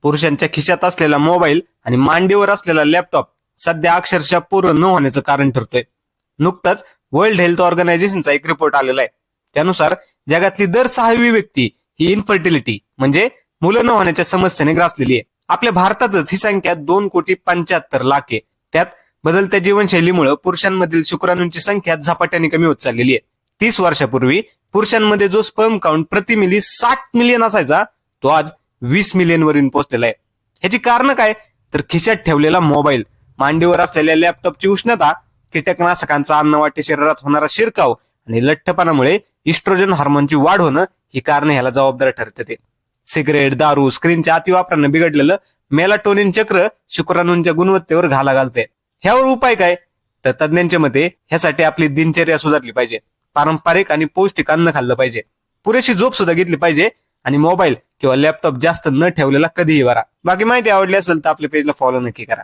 पुरुषांच्या खिशात असलेला मोबाईल आणि मांडीवर असलेला लॅपटॉप सध्या अक्षरशः पूर्ण न होण्याचं कारण ठरतोय. नुकताच वर्ल्ड हेल्थ ऑर्गनायझेशनचा एक रिपोर्ट आलेला आहे. त्यानुसार जगातली दर 6वी व्यक्ती ही इन्फर्टिलिटी म्हणजे मुलं न होण्याच्या समस्येने ग्रासलेली आहे. आपल्या भारतातच ही संख्या 2,75,00,000 आहे. त्यात बदलत्या जीवनशैलीमुळे पुरुषांमधील शुक्राणूंची संख्या झपाट्याने कमी होत चाललेली आहे. 30 वर्षापूर्वी पुरुषांमध्ये जो स्पर्म काउंट प्रति मिली 60 मिलियन असायचा तो आज 20 मिलियन वरून पोहोचलेला आहे. ह्याची कारण काय तर खिशात ठेवलेला मोबाईल, मांडीवर असलेल्या लॅपटॉपची उष्णता, कीटकनाशकांचा अन्नवाटे शरीरात होणारा शिरकाव आणि लठ्ठपणामुळे इस्ट्रोजन हार्मोनची वाढ होणं ही कारणे ह्याला जबाबदार ठरते. सिगरेट, दारू, स्क्रीनच्या अतिवापरानं बिघडलेलं मेलाटोनिन चक्र शुक्राणूंच्या गुणवत्तेवर घाला घालते. ह्यावर उपाय काय तर तज्ञांच्या मते ह्यासाठी आपली दिनचर्या सुधारली पाहिजे, पारंपरिक आणि पौष्टिक अन्न खाल्लं पाहिजे, पुरेशी झोप सुद्धा घेतली पाहिजे आणि मोबाईल किंवा लॅपटॉप जास्त न ठेवलेला कधीही वारा. बाकी माहिती आवडली असेल तर आपल्या पेजला फॉलो नक्की करा.